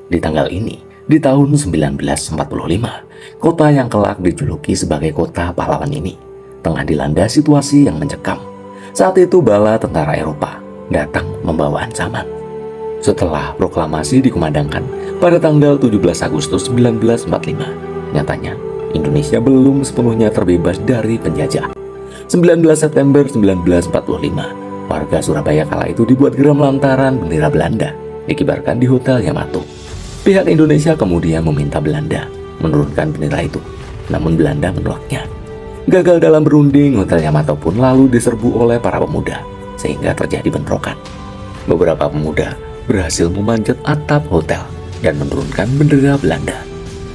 Di tanggal ini, di tahun 1945, kota yang kelak dijuluki sebagai kota pahlawan ini tengah dilanda situasi yang mencekam. Saat itu bala tentara Eropa datang membawa ancaman. Setelah proklamasi dikumandangkan pada tanggal 17 Agustus 1945, nyatanya Indonesia belum sepenuhnya terbebas dari penjajah. 19 September 1945, warga Surabaya kala itu dibuat geram lantaran bendera Belanda dikibarkan di Hotel Yamato. Pihak Indonesia kemudian meminta Belanda menurunkan bendera itu, namun Belanda menolaknya. Gagal dalam berunding, Hotel Yamato pun lalu diserbu oleh para pemuda, sehingga terjadi bentrokan. Beberapa pemuda berhasil memanjat atap hotel dan menurunkan bendera Belanda.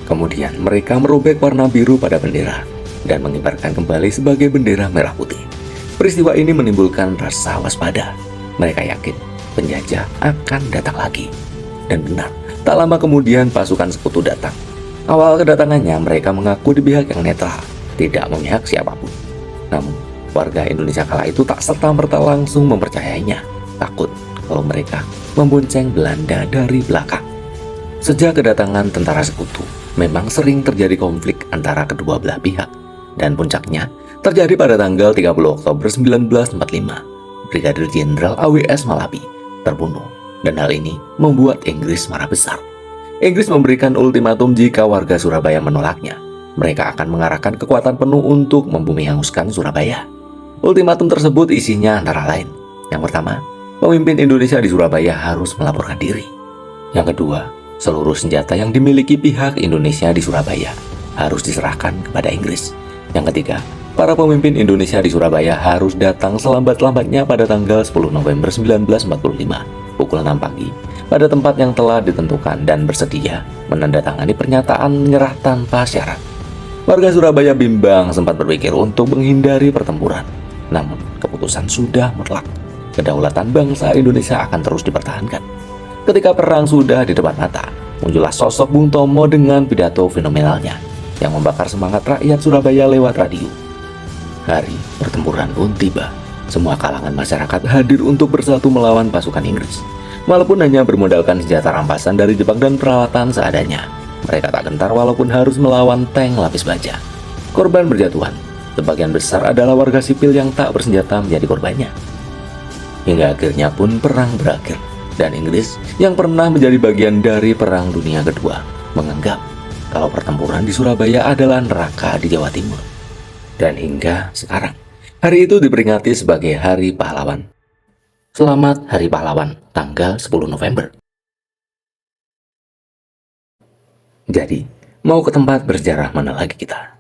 Kemudian mereka merobek warna biru pada bendera dan mengibarkan kembali sebagai bendera merah putih. Peristiwa ini menimbulkan rasa waspada. Mereka yakin penjajah akan datang lagi. Dan benar, tak lama kemudian pasukan sekutu datang. Awal kedatangannya mereka mengaku di pihak yang netral, tidak memihak siapapun. Namun, warga Indonesia kala itu tak serta-merta langsung mempercayainya, takut kalau mereka membonceng Belanda dari belakang. Sejak kedatangan tentara sekutu, memang sering terjadi konflik antara kedua belah pihak. Dan puncaknya terjadi pada tanggal 30 Oktober 1945. Brigadir Jenderal AWS Malabi terbunuh, dan hal ini membuat Inggris marah besar. Inggris memberikan ultimatum jika warga Surabaya menolaknya, mereka akan mengarahkan kekuatan penuh untuk membumi hanguskan Surabaya. Ultimatum tersebut isinya antara lain, yang pertama, pemimpin Indonesia di Surabaya harus melaporkan diri. Yang kedua, seluruh senjata yang dimiliki pihak Indonesia di Surabaya harus diserahkan kepada Inggris. Yang ketiga, para pemimpin Indonesia di Surabaya harus datang selambat-lambatnya pada tanggal 10 November 1945, pukul 6 pagi, pada tempat yang telah ditentukan dan bersedia menandatangani pernyataan menyerah tanpa syarat. Warga Surabaya bimbang sempat berpikir untuk menghindari pertempuran. Namun, keputusan sudah mutlak. Kedaulatan bangsa Indonesia akan terus dipertahankan. Ketika perang sudah di depan mata, muncullah sosok Bung Tomo dengan pidato fenomenalnya yang membakar semangat rakyat Surabaya lewat radio. Hari pertempuran pun tiba. Semua kalangan masyarakat hadir untuk bersatu melawan pasukan Inggris. Walaupun hanya bermodalkan senjata rampasan dari Jepang dan peralatan seadanya, mereka tak gentar walaupun harus melawan tank lapis baja. Korban berjatuhan, sebagian besar adalah warga sipil yang tak bersenjata menjadi korbannya. Hingga akhirnya pun perang berakhir, dan Inggris yang pernah menjadi bagian dari Perang Dunia Kedua menganggap kalau pertempuran di Surabaya adalah neraka di Jawa Timur. Dan hingga sekarang, hari itu diperingati sebagai Hari Pahlawan. Selamat Hari Pahlawan, tanggal 10 November. Jadi, mau ke tempat bersejarah mana lagi kita?